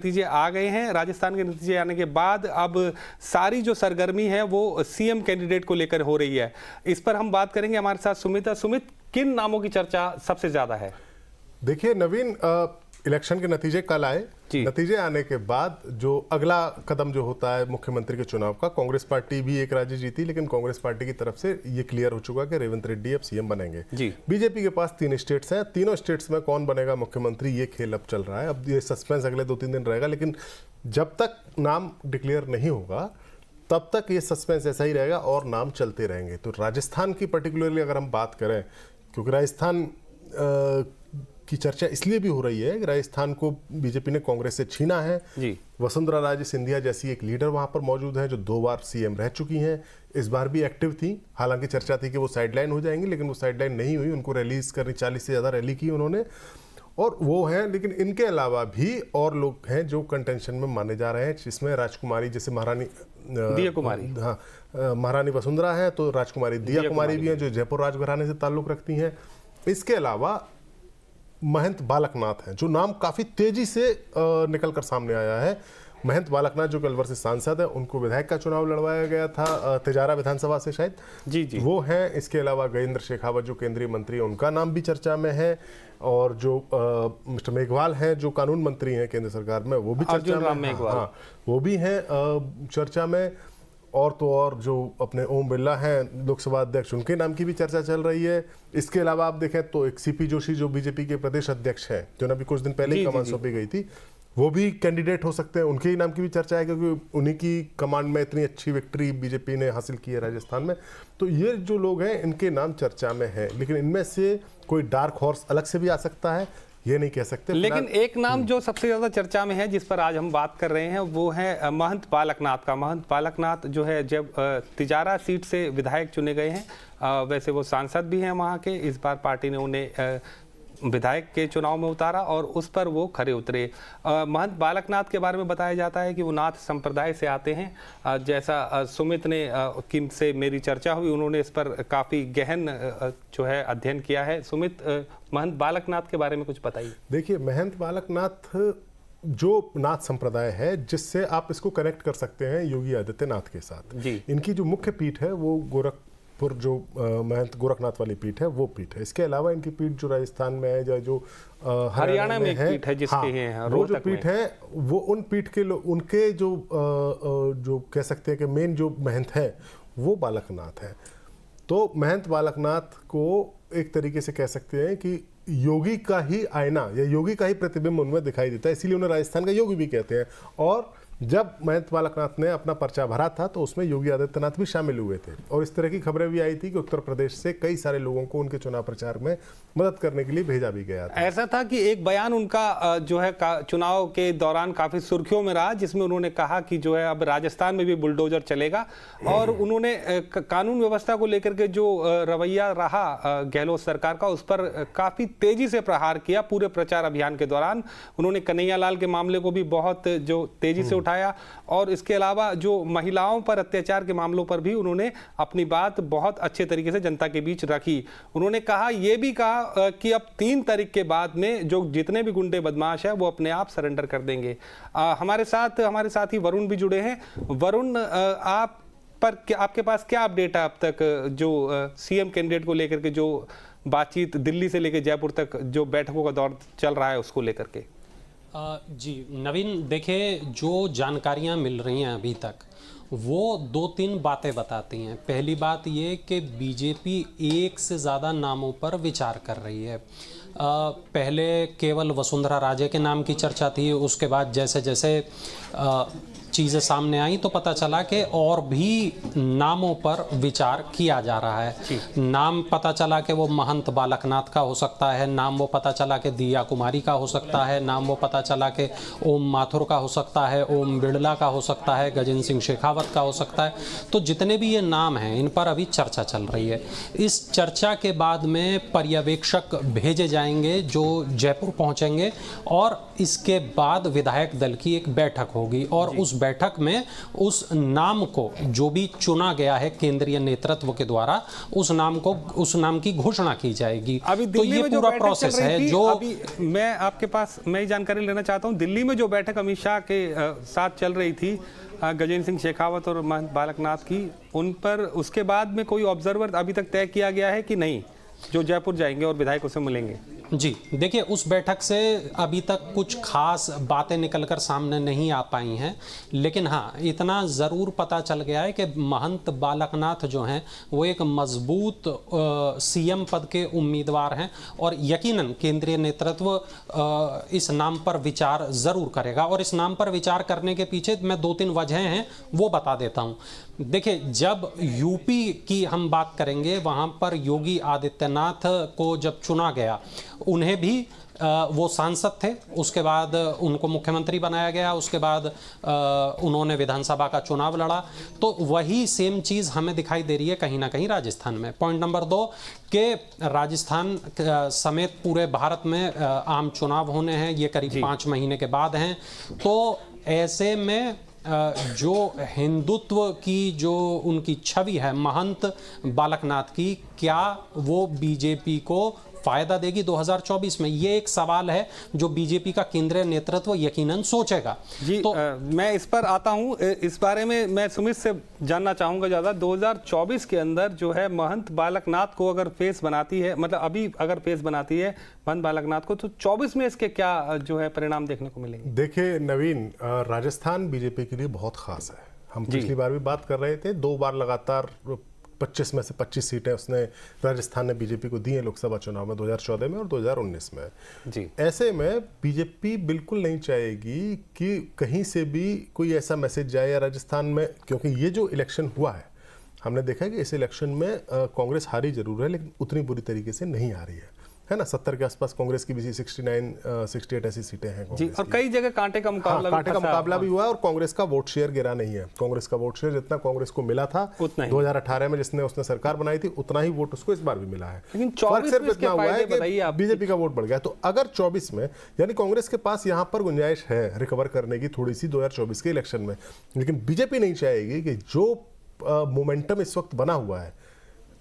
नतीजे आ गए हैं। राजस्थान के नतीजे आने के बाद अब सारी जो सरगर्मी है वो सीएम कैंडिडेट को लेकर हो रही है। इस पर हम बात करेंगे, हमारे साथ सुमित है। सुमित, किन नामों की चर्चा सबसे ज्यादा है? देखिए नवीन, इलेक्शन के नतीजे कल आए। नतीजे आने के बाद जो अगला कदम जो होता है मुख्यमंत्री के चुनाव का, कांग्रेस पार्टी भी एक राज्य जीती, लेकिन कांग्रेस पार्टी की तरफ से ये क्लियर हो चुका कि रेवंत रेड्डी अब सीएम बनेंगे। बीजेपी के पास 3 स्टेट्स हैं, तीनों स्टेट्स में कौन बनेगा मुख्यमंत्री, ये खेल अब चल रहा है। अब ये सस्पेंस अगले 2-3 दिन रहेगा, लेकिन जब तक नाम डिक्लेयर नहीं होगा तब तक ये सस्पेंस ऐसा ही रहेगा और नाम चलते रहेंगे। तो राजस्थान की पर्टिकुलरली अगर हम बात करें, क्योंकि राजस्थान की चर्चा इसलिए भी हो रही है कि राजस्थान को बीजेपी ने कांग्रेस से छीना है। वसुंधरा राजे सिंधिया जैसी एक लीडर वहां पर मौजूद है जो 2 बार सीएम रह चुकी हैं, इस बार भी एक्टिव थी। हालांकि चर्चा थी कि वो साइडलाइन हो जाएंगी, लेकिन वो साइडलाइन नहीं हुई, उनको रैलीज करनी, 40 से ज़्यादा रैली की उन्होंने, और वो हैं। लेकिन इनके अलावा भी और लोग हैं जो कंटेंशन में माने जा रहे हैं, जिसमें राजकुमारी, जैसे महारानी दिया कुमारी, हाँ, महारानी वसुंधरा है, तो राजकुमारी दिया कुमारी भी हैं जो जयपुर राजघराने से ताल्लुक रखती हैं। इसके अलावा महंत बालकनाथ हैं, जो नाम काफ़ी तेजी से निकल कर सामने आया है। महंत बालकनाथ जो अलवर से सांसद है, उनको विधायक का चुनाव लड़वाया गया था तिजारा विधानसभा से शायद, जी वो हैं। इसके अलावा गजेंद्र शेखावत जो केंद्रीय मंत्री हैं, उनका नाम भी चर्चा में है, और जो मिस्टर मेघवाल हैं जो कानून मंत्री हैं केंद्र सरकार में, वो भी चर्चा में, हाँ वो भी हैं चर्चा में। और तो और जो अपने ओम बिरला हैं लोकसभा अध्यक्ष, उनके नाम की भी चर्चा चल रही है। इसके अलावा आप देखें तो एक सीपी जोशी जो बीजेपी के प्रदेश अध्यक्ष हैं, जो अभी कुछ दिन पहले ही कमान सौंपी गई थी, वो भी कैंडिडेट हो सकते हैं, उनके ही नाम की भी चर्चा है, क्योंकि उन्हीं की कमांड में इतनी अच्छी विक्ट्री बीजेपी ने हासिल की है राजस्थान में। तो ये जो लोग हैं इनके नाम चर्चा में है, लेकिन इनमें से कोई डार्क हॉर्स अलग से भी आ सकता है, ये नहीं कह सकते। लेकिन एक नाम जो सबसे ज्यादा चर्चा में है, जिस पर आज हम बात कर रहे हैं, वो है महंत बालकनाथ का। महंत बालकनाथ जो है जब तिजारा सीट से विधायक चुने गए हैं, वैसे वो सांसद भी हैं वहाँ के। इस बार पार्टी ने उन्हें विधायक के चुनाव में उतारा और उस पर वो खरे उतरे। महंत बालकनाथ के बारे में बताया जाता है कि वो नाथ संप्रदाय से आते हैं। जैसा सुमित ने किन से मेरी चर्चा हुई, उन्होंने इस पर काफ़ी गहन जो है अध्ययन किया है। सुमित, महंत बालकनाथ के बारे में कुछ बताइए। देखिए, महंत बालकनाथ जो नाथ संप्रदाय है, जिससे आप इसको कनेक्ट कर सकते हैं योगी आदित्यनाथ के साथ। इनकी जो मुख्य पीठ है वो गोरखपुर, जो महंत गोरखनाथ वाली पीठ है, वो पीठ है। इसके अलावा इनकी पीठ जो राजस्थान में है, जो हरियाणा में एक पीठ है जिसके हैं, वो जो पीठ है, वो उन पीठ के लोग, उनके जो कह सकते हैं कि मेन जो महंत है वो बालकनाथ है। तो महंत बालकनाथ को एक तरीके से कह सकते हैं कि योगी का ही आईना या योगी का ही प्रतिबिंब उनमें दिखाई देता है, इसीलिए उन्हें राजस्थान का योगी भी कहते हैं। और जब महंत बालकनाथ ने अपना पर्चा भरा था तो उसमें योगी आदित्यनाथ भी शामिल हुए थे, और इस तरह की खबरें भी आई थी कि उत्तर प्रदेश से कई सारे लोगों को उनके चुनाव प्रचार में मदद करने के लिए भेजा भी गया था। ऐसा था कि एक बयान उनका जो है चुनाव के दौरान काफी सुर्खियों में रहा, जिसमें उन्होंने कहा कि जो है अब राजस्थान में भी बुलडोजर चलेगा, और उन्होंने कानून व्यवस्था को लेकर के जो रवैया रहा गहलोत सरकार का, उस पर काफी तेजी से प्रहार किया पूरे प्रचार अभियान के दौरान। उन्होंने कन्हैयालाल के मामले को भी बहुत जो तेजी से और इसके अलावा जो महिलाओं पर अत्याचार के मामलों पर भी उन्होंने अपनी बात बहुत अच्छे तरीके से जनता के बीच रखी। उन्होंने कहा, यह भी कहा कि अब 3 तारीख के बाद में जो जितने भी गुंडे बदमाश है वो अपने आप सरेंडर कर देंगे। हमारे साथ ही वरुण भी जुड़े हैं। वरुण, आपके पास क्या अपडेट है अब तक जो सीएम कैंडिडेट को लेकर के, जो बातचीत दिल्ली से लेकर जयपुर तक जो बैठकों का दौर चल रहा है उसको लेकर के? जी नवीन, देखिए जो जानकारियां मिल रही हैं अभी तक, वो 2-3 बातें बताती हैं। पहली बात ये कि बीजेपी एक से ज़्यादा नामों पर विचार कर रही है। पहले केवल वसुंधरा राजे के नाम की चर्चा थी, उसके बाद जैसे जैसे चीज़ें सामने आई तो पता चला कि और भी नामों पर विचार किया जा रहा है। नाम पता चला कि वो महंत बालकनाथ का हो सकता है, नाम वो पता चला कि दिया कुमारी का हो सकता है, नाम वो पता चला कि ओम माथुर का हो सकता है, ओम बिरला का हो सकता है, गजेंद्र सिंह शेखावत का हो सकता है। तो जितने भी ये नाम हैं, इन पर अभी चर्चा चल रही है। इस चर्चा के बाद में पर्यवेक्षक भेजे जाएंगे जो जयपुर पहुंचेंगे, और इसके बाद विधायक दल की एक बैठक होगी, और उस बैठक में उस नाम को जो भी चुना गया है केंद्रीय नेतृत्व के द्वारा, उस नाम की घोषणा की जाएगी। अभी तो दिल्ली ये में जो पूरा बैठक प्रोसेस चल रही है थी, जो अभी मैं आपके पास मैं जानकारी लेना चाहता हूं, दिल्ली में जो बैठक अमित शाह के साथ चल रही थी गजेंद्र सिंह शेखावत और महंत बालकनाथ की, उन पर उसके बाद में कोई ऑब्जर्वर अभी तक तय किया गया है कि नहीं, जो जयपुर जाएंगे और विधायकों से मिलेंगे? जी देखिए, उस बैठक से अभी तक कुछ खास बातें निकलकर सामने नहीं आ पाई हैं, लेकिन हाँ इतना ज़रूर पता चल गया है कि महंत बालकनाथ जो हैं वो एक मजबूत सीएम पद के उम्मीदवार हैं और यकीनन केंद्रीय नेतृत्व इस नाम पर विचार ज़रूर करेगा। और इस नाम पर विचार करने के पीछे मैं 2-3 वजहें हैं वो बता देता हूँ। देखिए, जब यूपी की हम बात करेंगे, वहाँ पर योगी आदित्यनाथ को जब चुना गया, उन्हें भी वो सांसद थे, उसके बाद उनको मुख्यमंत्री बनाया गया, उसके बाद उन्होंने विधानसभा का चुनाव लड़ा। तो वही सेम चीज़ हमें दिखाई दे रही है कहीं ना कहीं राजस्थान में। पॉइंट नंबर 2 कि राजस्थान समेत पूरे भारत में आम चुनाव होने हैं, ये करीब 5 महीने के बाद हैं। तो ऐसे में जो हिंदुत्व की जो उनकी छवि है महंत बालकनाथ की, क्या वो बीजेपी को फायदा देगी 2024 में? ये एक सवाल है जो बीजेपी का केंद्रीय नेतृत्व यकीनन सोचेगा। जी तो मैं इस पर आता हूं, इस बारे में मैं सुमित से जानना चाहूंगा ज़्यादा। 2024 के अंदर जो है महंत बालकनाथ को अगर फेस बनाती है, मतलब अभी अगर फेस बनाती है महंत बालकनाथ को, तो 24 में इसके क्या जो है परिणाम देखने को मिलेंगे? देखिए नवीन, राजस्थान बीजेपी के लिए बहुत खास है। हम पिछली बार भी बात कर रहे थे, 2 बार लगातार 25 में से 25 सीटें उसने राजस्थान ने बीजेपी को दी हैं लोकसभा चुनाव में, 2014 में और 2019 में। जी ऐसे में बीजेपी बिल्कुल नहीं चाहेगी कि कहीं से भी कोई ऐसा मैसेज जाए या राजस्थान में, क्योंकि ये जो इलेक्शन हुआ है, हमने देखा है कि इस इलेक्शन में कांग्रेस हारी जरूर है, लेकिन उतनी बुरी तरीके से नहीं हारी है ना। 70 के आसपास कांग्रेस की भी 68 ऐसी सीटें हैं जी, और कई जगह कांटे का मुकाबला कांटे का मुकाबला भी हुआ है और कांग्रेस का वोट शेयर गिरा नहीं है। कांग्रेस का वोट शेयर जितना कांग्रेस को मिला था 2018 में जिसने उसने सरकार बनाई थी, उतना ही वोट उसको इस बार भी मिला है। लेकिन 24 में इसके फायदे बताइए आप। बीजेपी का वोट बढ़ गया, तो अगर 24 में, यानी कांग्रेस के पास यहां पर गुंजाइश है रिकवर करने की थोड़ी सी 2024 के इलेक्शन में, लेकिन बीजेपी नहीं चाहेगी कि जो मोमेंटम इस वक्त बना हुआ है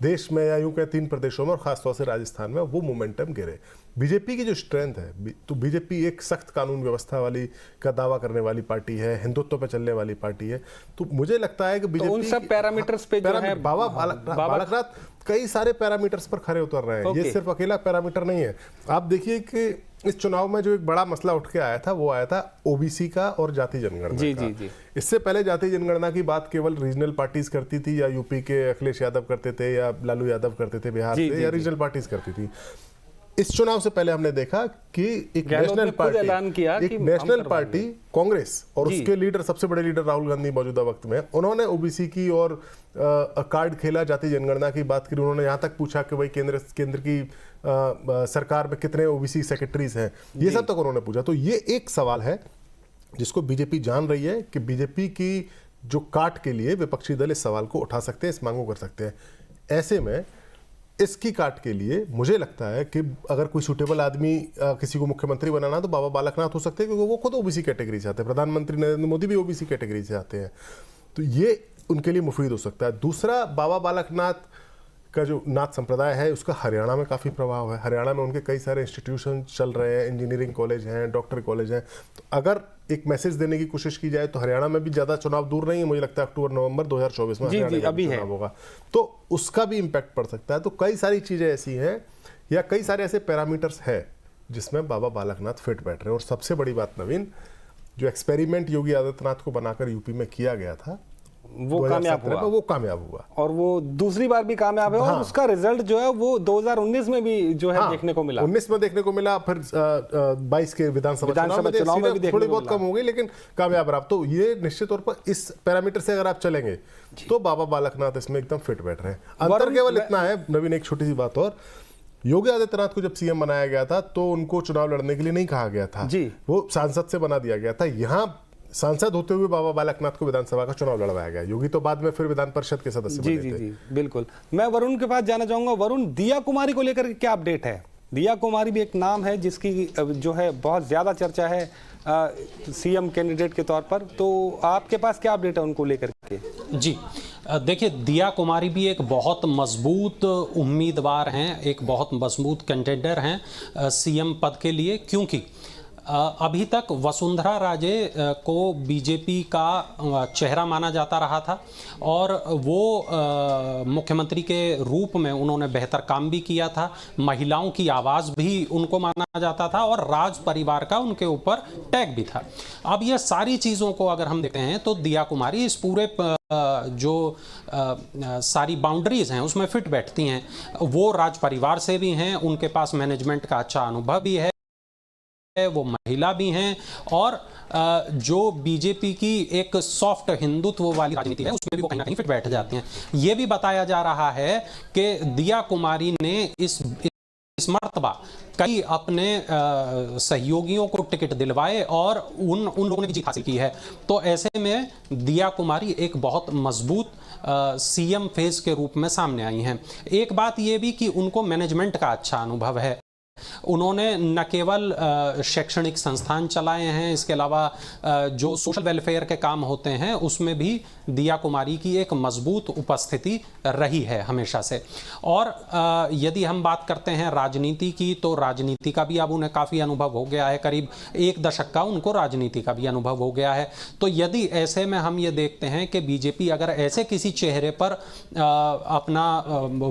देश में या यूं कहें 3 प्रदेशों में और खासतौर से राजस्थान में, वो मोमेंटम गिरे। बीजेपी की जो स्ट्रेंथ है, तो बीजेपी एक सख्त कानून व्यवस्था वाली का दावा करने वाली पार्टी है, हिंदुत्व पे चलने वाली पार्टी है। तो मुझे लगता है कि बीजेपी उन सब पैरामीटर्स पे जो है बाबा बालकनाथ कई सारे पैरामीटर्स पर खरे उतर रहे हैं। ये सिर्फ अकेला पैरामीटर नहीं है। आप देखिए कि इस चुनाव में जो एक बड़ा मसला उठ के आया था, वो आया था ओबीसी का और जाति जनगणना का। जी। इससे पहले जाति जनगणना की बात केवल रीजनल पार्टीज करती थी, या यूपी के अखिलेश यादव करते थे, या लालू यादव करते थे बिहार से, या रीजनल पार्टीज करती थी। इस चुनाव से पहले हमने देखा कि एक नेशनल पार्टी कांग्रेस और उसके लीडर, सबसे बड़े लीडर राहुल गांधी मौजूदा वक्त में, उन्होंने ओबीसी की और कार्ड खेला, जाति जनगणना की बात करी। उन्होंने यहां तक पूछा कि भाई केंद्र की सरकार में कितने ओबीसी सेक्रेटरीज हैं, ये सब तक उन्होंने पूछा। तो ये एक सवाल है जिसको बीजेपी जान रही है कि बीजेपी की जो काट के लिए विपक्षी दल इस सवाल को उठा सकते हैं, इस मांग को कर सकते हैं। ऐसे में इसकी काट के लिए मुझे लगता है कि अगर कोई सूटेबल आदमी किसी को मुख्यमंत्री बनाना, तो बाबा बालकनाथ हो सकते हैं, क्योंकि वो खुद ओबीसी कैटेगरी से आते हैं। प्रधानमंत्री नरेंद्र मोदी भी ओबीसी कैटेगरी से आते हैं, तो ये उनके लिए मुफीद हो सकता है। दूसरा, बाबा बालकनाथ का जो नाथ संप्रदाय है, उसका हरियाणा में काफ़ी प्रभाव है। हरियाणा में उनके कई सारे इंस्टीट्यूशन चल रहे हैं, इंजीनियरिंग कॉलेज हैं, डॉक्टरी कॉलेज हैं। तो अगर एक मैसेज देने की कोशिश की जाए तो हरियाणा में भी ज़्यादा चुनाव दूर नहीं है। मुझे लगता है अक्टूबर-नवंबर 2024 में हरियाणा में चुनाव होगा, तो उसका भी इम्पैक्ट पड़ सकता है। तो कई सारी चीज़ें ऐसी हैं, या कई सारे ऐसे पैरामीटर्स हैं जिसमें बाबा बालकनाथ फिट बैठ रहे हैं। और सबसे बड़ी बात नवीन, जो एक्सपेरिमेंट योगी आदित्यनाथ को बनाकर यूपी में किया गया था, वो कामयाब हुआ और वो दूसरी बार भी कामयाब है। और उसका रिजल्ट जो है वो 2019 में भी जो है देखने को मिला, 19 में देखने को मिला, फिर 22 के विधानसभा चुनाव में भी थोड़ी बहुत कम हो गई, लेकिन कामयाब रहा। तो ये निश्चित तौर पर इस पैरामीटर से अगर आप चलेंगे तो बाबा बालकनाथ इसमें एकदम फिट बैठ रहे हैं। अंतर केवल इतना है नवीन, एक छोटी सी बात और, योगी आदित्यनाथ को जब सीएम बनाया गया था तो उनको चुनाव लड़ने के लिए नहीं कहा गया था, वो सांसद से बना दिया गया था। यहाँ सांसद होते हुए बाबा बालकनाथ को विधानसभा का चुनाव लड़वाया गया। योगी तो बाद में फिर विधान परिषद के सदस्य बने थे। जी बिल्कुल। मैं वरुण के पास जाना चाहूंगा। वरुण, दिया कुमारी को लेकर क्या अपडेट है? दिया कुमारी भी एक नाम है जिसकी जो है बहुत ज्यादा चर्चा है सीएम कैंडिडेट के तौर पर, तो आपके पास क्या अपडेट है उनको लेकर के? जी देखिए, दिया कुमारी भी एक बहुत मजबूत उम्मीदवार हैं, एक बहुत मजबूत कंटेंडर हैं सीएम पद के लिए, क्योंकि अभी तक वसुंधरा राजे को बीजेपी का चेहरा माना जाता रहा था और वो मुख्यमंत्री के रूप में उन्होंने बेहतर काम भी किया था, महिलाओं की आवाज़ भी उनको माना जाता था और राज परिवार का उनके ऊपर टैग भी था। अब ये सारी चीज़ों को अगर हम देखते हैं तो दिया कुमारी इस पूरे जो सारी बाउंड्रीज हैं उसमें फिट बैठती हैं। वो राज परिवार से भी हैं, उनके पास मैनेजमेंट का अच्छा अनुभव भी है, वो महिला भी हैं और जो बीजेपी की एक सॉफ्ट हिंदुत्व वाली राजनीति है उसमें भी वो कहीं ना कहीं फिट बैठ जाती हैं। ये भी बताया जा रहा है कि दिया कुमारी ने इस मर्तबा कई अपने सहयोगियों को टिकट दिलवाए और उन लोगों ने भी जीत हासिल की है। तो ऐसे में दिया कुमारी एक बहुत मजबूत सीएम फेज के रूप में सामने आई हैं। एक बात ये भी कि उनको मैनेजमेंट का अच्छा अनुभव है। उन्होंने न केवल शैक्षणिक संस्थान चलाए हैं, इसके अलावा जो सोशल वेलफेयर के काम होते हैं उसमें भी दिया कुमारी की एक मजबूत उपस्थिति रही है हमेशा से। और यदि हम बात करते हैं राजनीति की, तो राजनीति का भी अब उन्हें काफ़ी अनुभव हो गया है, करीब 1 दशक का उनको राजनीति का भी अनुभव हो गया है। तो यदि ऐसे में हम ये देखते हैं कि बीजेपी अगर ऐसे किसी चेहरे पर अपना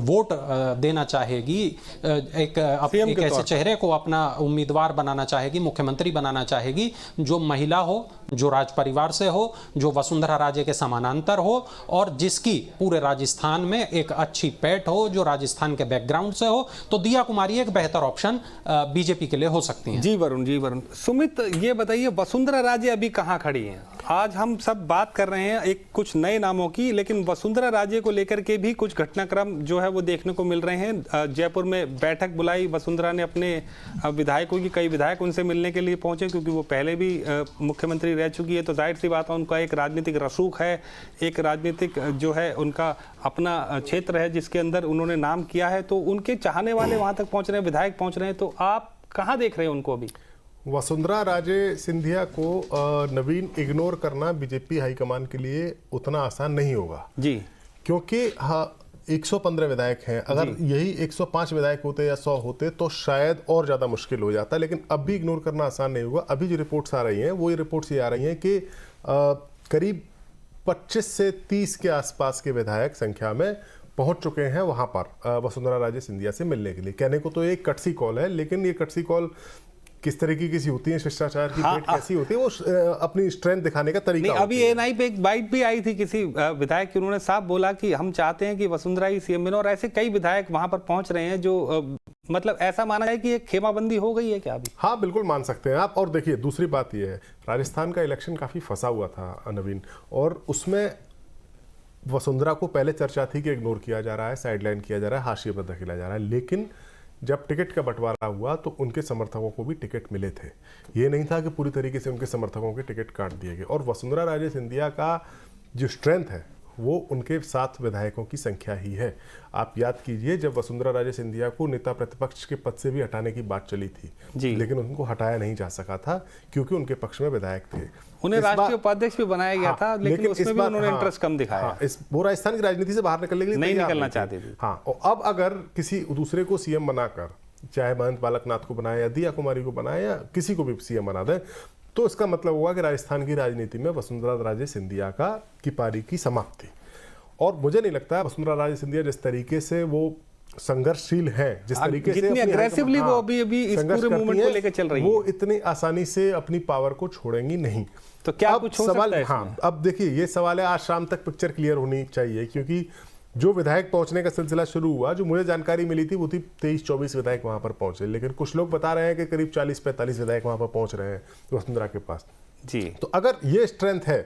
वोट देना चाहेगी, एक चेहरे को अपना उम्मीदवार बनाना चाहेगी, मुख्यमंत्री बनाना चाहेगी, जो महिला हो, जो राज परिवार से हो, जो वसुंधरा राजे के समानांतर हो और जिसकी पूरे राजस्थान में एक अच्छी पैठ हो, जो राजस्थान के बैकग्राउंड से हो, तो दिया कुमारी एक बेहतर ऑप्शन बीजेपी के लिए हो सकती है। जी वरुण। सुमित, ये बताइए वसुंधरा राजे अभी कहाँ खड़ी हैं? आज हम सब बात कर रहे हैं एक कुछ नए नामों की, लेकिन वसुंधरा राजे को लेकर के भी कुछ घटनाक्रम जो है वो देखने को मिल रहे हैं। जयपुर में बैठक बुलाई वसुंधरा ने अपने विधायकों की, कई विधायक उनसे मिलने के लिए पहुंचे क्योंकि वो पहले भी मुख्यमंत्री रह चुकी है, तो जाहिर सी बात है उनका एक राजनीतिक रसूख है, एक राजनीतिक जो है उनका अपना क्षेत्र है जिसके अंदर उन्होंने नाम किया है, तो उनके चाहने वाले वहां तक पहुंच रहे हैं, विधायक पहुंच रहे हैं। तो आप कहाँ देख रहे हैं उनको अभी? वसुंधरा राजे सिंधिया को नवीन इग्नोर करना बीजेपी हाईकमान के लिए उतना आसान नहीं होगा जी, क्योंकि 115 विधायक हैं। अगर यही 105 विधायक होते या 100 होते तो शायद और ज़्यादा मुश्किल हो जाता, लेकिन अब भी इग्नोर करना आसान नहीं होगा। अभी जो रिपोर्ट्स आ रही हैं वो ये रिपोर्ट्स ये आ रही हैं कि करीब 25 से 30 के आसपास के विधायक संख्या में पहुंच चुके हैं वहां पर वसुंधरा राजे सिंधिया से मिलने के लिए। कहने को तो ये कटसी कॉल है, लेकिन ये कटसी कॉल किस तरीके की होती है, शिष्टाचार की भेंट कैसी होती है, वो अपनी स्ट्रेंथ दिखाने का तरीका नहीं। अभी एएनआई पे एक बाइट भी आई थी किसी विधायक की, उन्होंने साफ बोला कि हम चाहते हैं कि वसुंधरा ही सीएम बने, और ऐसे कई विधायक वहां पर पहुंच रहे हैं जो मतलब ऐसा माना जाए कि एक खेमाबंदी हो गई है क्या अभी? हाँ, बिल्कुल मान सकते हैं आप। और देखिए, दूसरी बात यह है, राजस्थान का इलेक्शन काफी फंसा हुआ था नवीन, और उसमें वसुंधरा को पहले चर्चा थी कि इग्नोर किया जा रहा है, साइडलाइन किया जा रहा है, हाशिए पर धकेला जा रहा है, लेकिन जब टिकट का बंटवारा हुआ तो उनके समर्थकों को भी टिकट मिले थे। ये नहीं था कि पूरी तरीके से उनके समर्थकों के टिकट काट दिए गए। और वसुंधरा राजे सिंधिया का जो स्ट्रेंथ है वो उनके 7 विधायकों की संख्या ही है। आप याद कीजिए, जब वसुंधरा राजे सिंधिया को नेता प्रतिपक्ष के पद से भी हटाने की बात चली थी, लेकिन उनको हटाया नहीं जा सका था क्योंकि उनके पक्ष में विधायक थे। उन्हें राष्ट्रीय उपाध्यक्ष भी बनाया गया था, लेकिन उसमें भी उन्होंने इंटरेस्ट कम दिखाया। वो राजस्थान की राजनीति से बाहर निकलने के लिए नहीं निकलना चाहते थे। हाँ, और अब अगर किसी दूसरे को सीएम बनाकर, चाहे महंत बालकनाथ को बनाए या दिया कुमारी को बनाए या किसी को भी सीएम बना दे, तो इसका मतलब होगा कि राजस्थान की राजनीति में वसुंधरा राजे सिंधिया की पारी की समाप्ति। और मुझे नहीं लगता वसुंधरा राजे सिंधिया जिस तरीके से वो संघर्षशील हैं, जिस तरीके से जितनी अग्रेसिवली वो अभी इस पूरे मूवमेंट को लेकर चल रही है, वो इतनी आसानी से अपनी पावर को छोड़ेंगी नहीं। तो क्या कुछ हो सकता है? हाँ, अब देखिए, ये सवाल है, आज शाम तक पिक्चर क्लियर होनी चाहिए, क्योंकि जो विधायक पहुंचने का सिलसिला शुरू हुआ, जो मुझे जानकारी मिली थी वो थी 23-24 विधायक वहां पर पहुंचे, लेकिन कुछ लोग बता रहे हैं कि करीब 40-45 विधायक वहां पर पहुंच रहे हैं वसुंधरा के पास जी। तो अगर ये स्ट्रेंथ है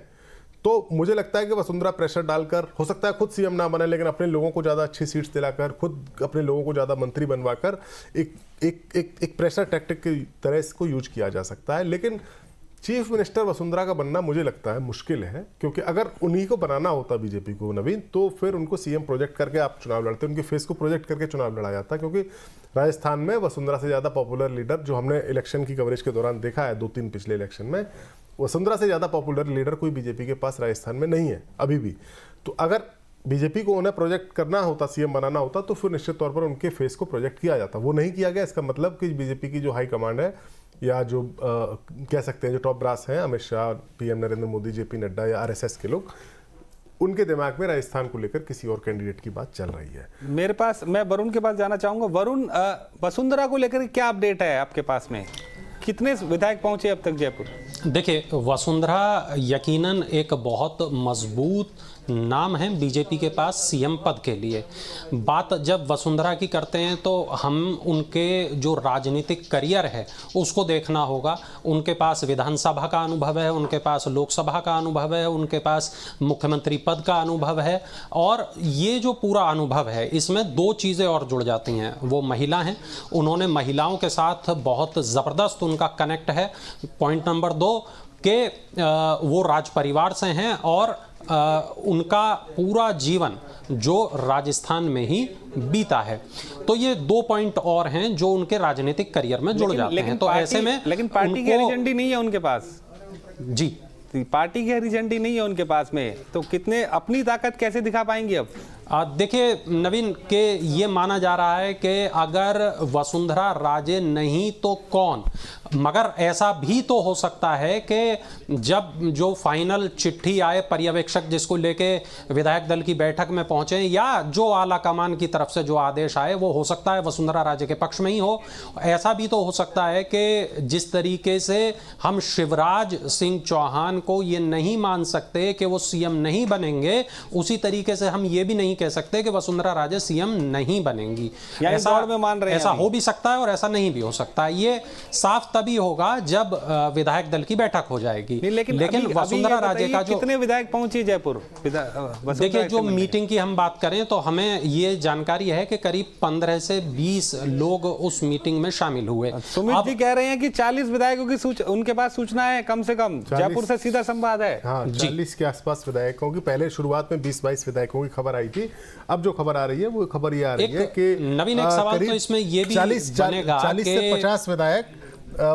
तो मुझे लगता है कि वसुंधरा प्रेशर डालकर, हो सकता है खुद सीएम ना बने, लेकिन अपने लोगों को ज्यादा अच्छी सीट्स दिलाकर, खुद अपने लोगों को ज्यादा मंत्री बनवाकर एक प्रेशर टैक्टिक की तरह इसको यूज किया जा सकता है। लेकिन चीफ मिनिस्टर वसुंधरा का बनना मुझे लगता है मुश्किल है, क्योंकि अगर उन्हीं को बनाना होता बीजेपी को नवीन, तो फिर उनको सीएम प्रोजेक्ट करके आप चुनाव लड़ते, उनके फेस को प्रोजेक्ट करके चुनाव लड़ा जाता, क्योंकि राजस्थान में वसुंधरा से ज़्यादा पॉपुलर लीडर जो हमने इलेक्शन की कवरेज के दौरान देखा है 2-3 पिछले इलेक्शन में, वसुंधरा से ज़्यादा पॉपुलर लीडर कोई बीजेपी के पास राजस्थान में नहीं है अभी भी। तो अगर बीजेपी को उन्हें प्रोजेक्ट करना होता, सीएम बनाना होता, तो फिर निश्चित तौर पर उनके फेस को प्रोजेक्ट किया जाता। वो नहीं किया गया। इसका मतलब कि बीजेपी की जो हाई कमांड है, या जो कह सकते हैं जो टॉप ब्रास हैं, अमित शाह, पीएम नरेंद्र मोदी, जेपी नड्डा या आरएसएस के लोग, उनके दिमाग में राजस्थान को लेकर किसी और कैंडिडेट की बात चल रही है। मेरे पास, मैं वरुण के पास जाना चाहूंगा। वरुण, वसुंधरा को लेकर क्या अपडेट है आपके पास में? कितने विधायक पहुंचे अब तक जयपुर? देखिए, वसुंधरा यकीनन एक बहुत मजबूत नाम है बीजेपी के पास सीएम पद के लिए। बात जब वसुंधरा की करते हैं तो हम उनके जो राजनीतिक करियर है उसको देखना होगा। उनके पास विधानसभा का अनुभव है, उनके पास लोकसभा का अनुभव है, उनके पास मुख्यमंत्री पद का अनुभव है, और ये जो पूरा अनुभव है इसमें दो चीज़ें और जुड़ जाती हैं। वो महिला हैं, उन्होंने महिलाओं के साथ बहुत ज़बरदस्त उनका कनेक्ट है। पॉइंट नंबर 2 कि वो राज परिवार से हैं और उनका पूरा जीवन जो राजस्थान में ही बीता है। तो ये 2 पॉइंट और हैं जो उनके राजनीतिक करियर में जुड़ जाते हैं। तो ऐसे में लेकिन पार्टी की एजेंडी नहीं है उनके पास। जी, पार्टी की एजेंडी नहीं है उनके पास में, तो कितने अपनी ताकत कैसे दिखा पाएंगे अब? देखिए नवीन, के ये माना जा रहा है कि अगर वसुंधरा राजे नहीं तो कौन, मगर ऐसा भी तो हो सकता है कि जब जो फाइनल चिट्ठी आए पर्यवेक्षक जिसको लेके विधायक दल की बैठक में पहुंचे, या जो आला कमान की तरफ से जो आदेश आए, वो हो सकता है वसुंधरा राजे के पक्ष में ही हो। ऐसा भी तो हो सकता है कि जिस तरीके से हम शिवराज सिंह चौहान को ये नहीं मान सकते कि वो सीएम नहीं बनेंगे, उसी तरीके से हम ये भी नहीं कह सकते कि वसुंधरा राजे सीएम नहीं बनेंगी। ऐसा में मान रहे हैं, ऐसा हो भी सकता है और ऐसा नहीं भी हो सकता है। ये साफ तभी होगा जब विधायक दल की बैठक हो जाएगी। लेकिन वसुंधरा राजे का जो कितने विधायक पहुंचे जयपुर? देखिए, जो मीटिंग की हम बात करें तो हमें ये जानकारी है कि करीब 15 से 20 लोग उस मीटिंग में शामिल हुए। सुमित जी कह रहे हैं कि 40 विधायकों की उनके पास सूचना है, कम से कम जयपुर से सीधा संवाद है। हाँ, 40 के आसपास विधायकों की, पहले शुरुआत में 20-22 विधायकों की खबर आई थी। अब जो खबर आ रही है वो खबर ये आ रही है कि नवीन, एक सवाल तो इसमें ये भी 40 से 50 विधायक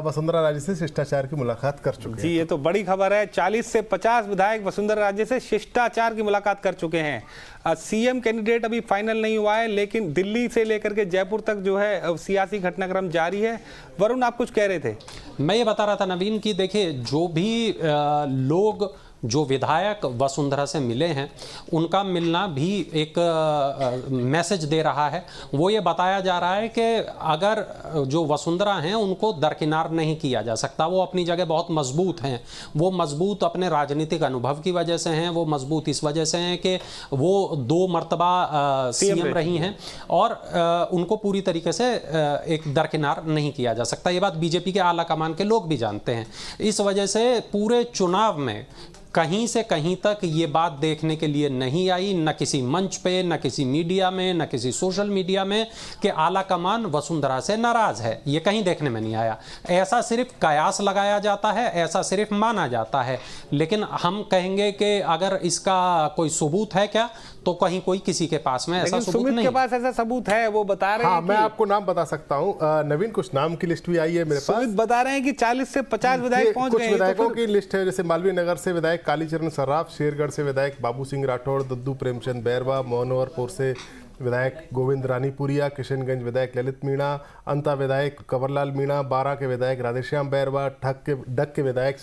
वसुंधरा राजे से शिष्टाचार की मुलाकात कर चुके हैं। जी, ये तो बड़ी खबर है। 40 से 50 विधायक वसुंधरा राजे से शिष्टाचार की मुलाकात कर चुके हैं। सीएम कैंडिडेट अभी फाइनल नहीं हुआ है, लेकिन दिल्ली से लेकर के जयपुर तक जो है सियासी घटनाक्रम जारी है। वरुण, आप कुछ कह रहे थे? मैं ये बता रहा था नवीन कि देखिए, जो भी लोग, जो विधायक वसुंधरा से मिले हैं, उनका मिलना भी एक मैसेज दे रहा है। वो ये बताया जा रहा है कि अगर जो वसुंधरा हैं उनको दरकिनार नहीं किया जा सकता। वो अपनी जगह बहुत मजबूत हैं। वो मजबूत अपने राजनीतिक अनुभव की वजह से हैं, वो मजबूत इस वजह से हैं कि वो 2 मर्तबा सीएम रही हैं, और उनको पूरी तरीके से एक दरकिनार नहीं किया जा सकता। ये बात बीजेपी के आला कमान के लोग भी जानते हैं। इस वजह से पूरे चुनाव में कहीं से कहीं तक ये बात देखने के लिए नहीं आई, न किसी मंच पे, न किसी मीडिया में, न किसी सोशल मीडिया में, कि आला कमान वसुंधरा से नाराज है। ये कहीं देखने में नहीं आया। ऐसा सिर्फ कयास लगाया जाता है, ऐसा सिर्फ माना जाता है। लेकिन हम कहेंगे कि अगर इसका कोई सबूत है क्या, तो कहीं कोई किसी के पास में ऐसा सबूत नहीं। के पास ऐसा सबूत है, वो बता रहे हैं। हाँ, मैं आपको नाम बता सकता हूँ नवीन, कुछ नाम की लिस्ट भी आई है मेरे पास। बता रहे हैं कि 40 से 50 विधायक पहुंच गए। कुछ विधायकों की लिस्ट है, जैसे मालवीय नगर से विधायक कालीचरण सर्राफ, शेरगढ़ से विधायक बाबू सिंह राठौड़, दद्दू प्रेमचंद बैरवा, मोहनवरपुर से विधायक गोविंद रानीपुरिया, किशनगंज विधायक ललित मीणा, अंता विधायक कंवरलाल मीणा, बारा के विधायक राधेश्याम बैरवा, डक के विधायक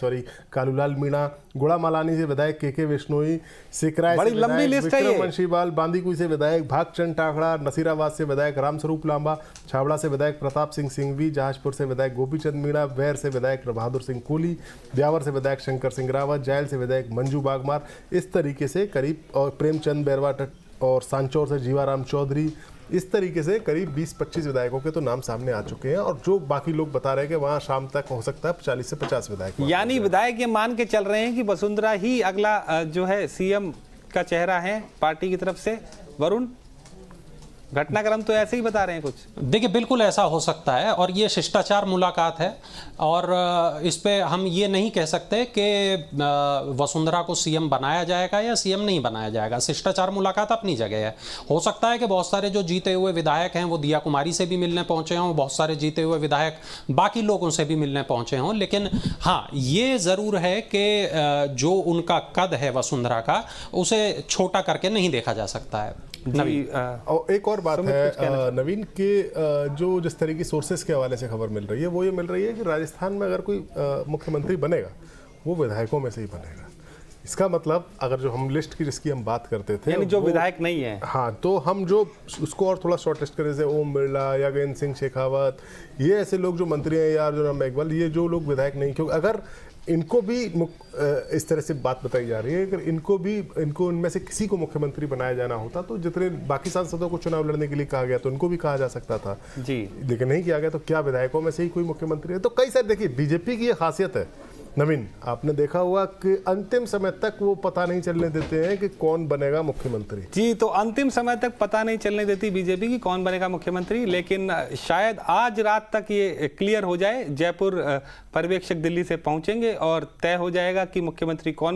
कालूलाल मीणा, गुड़ा मालानी से विधायक के विश्नोई, सिकराय से विधायक विक्रम वंशीवाल, बांदीकुई से विधायक भागचंद टाकड़ा, नसीराबाद से विधायक रामस्वरूप लांबा, छावड़ा से विधायक प्रताप सिंह सिंघवी, जहाजपुर से विधायक गोपीचंद मीणा, वैर से विधायक बहादुर सिंह कोहली, ब्यावर से विधायक शंकर सिंह रावत, जायल से विधायक मंजू बागमार। इस तरीके से करीब, और प्रेमचंद बैरवा और सांचौर से जीवाराम चौधरी, इस तरीके से करीब 20-25 विधायकों के तो नाम सामने आ चुके हैं। और जो बाकी लोग बता रहे हैं कि वहां शाम तक हो सकता है 40 से 50 विधायक। यानी विधायक ये मान के चल रहे हैं कि वसुंधरा ही अगला जो है सीएम का चेहरा है पार्टी की तरफ से। वरुण, घटनाक्रम तो ऐसे ही बता रहे हैं कुछ। देखिए बिल्कुल ऐसा हो सकता है और ये शिष्टाचार मुलाकात है और इस पे हम ये नहीं कह सकते कि वसुंधरा को सीएम बनाया जाएगा या सीएम नहीं बनाया जाएगा। शिष्टाचार मुलाकात अपनी जगह है। हो सकता है कि बहुत सारे जो जीते हुए विधायक हैं वो दिया कुमारी से भी मिलने पहुंचे हों, बहुत सारे जीते हुए विधायक बाकी लोगों से भी मिलने पहुंचे हों, लेकिन हाँ ये ज़रूर है कि जो उनका कद है वसुंधरा का उसे छोटा करके नहीं देखा जा सकता है। नवीन, और एक और बात है नवीन के जो जिस तरह की सोर्सेस के हवाले से खबर मिल रही है वो ये मिल रही है कि राजस्थान में अगर कोई मुख्यमंत्री बनेगा वो विधायकों में से ही बनेगा। इसका मतलब अगर जो हम लिस्ट की जिसकी हम बात करते थे यानी जो विधायक नहीं है, हाँ, तो हम जो उसको और थोड़ा शॉर्ट लिस्ट करें जैसे ओम बिरला या गजेंद्र सिंह शेखावत, ये ऐसे लोग जो मंत्री हैं या अर्जुन राम मेघवाल, ये जो लोग विधायक नहीं, क्योंकि अगर इनको भी इस तरह से बात बताई जा रही है अगर इनको इनमें से किसी को मुख्यमंत्री बनाया जाना होता तो जितने बाकी सांसदों को चुनाव लड़ने के लिए कहा गया तो इनको भी कहा जा सकता था जी, लेकिन नहीं किया गया। तो क्या विधायकों में से ही कोई मुख्यमंत्री है? तो कई सारे, देखिए बीजेपी की ये खासियत है नवीन, आपने देखा हुआ कि अंतिम समय तक वो पता नहीं चलने देते हैं कि कौन बनेगा मुख्यमंत्री। जी, तो अंतिम समय तक पता नहीं चलने देती बीजेपी की कौन बनेगा मुख्यमंत्री, लेकिन शायद आज रात तक ये क्लियर हो जाए। जयपुर पर्यवेक्षक दिल्ली से पहुंचेंगे और तय हो जाएगा कि मुख्यमंत्री कौन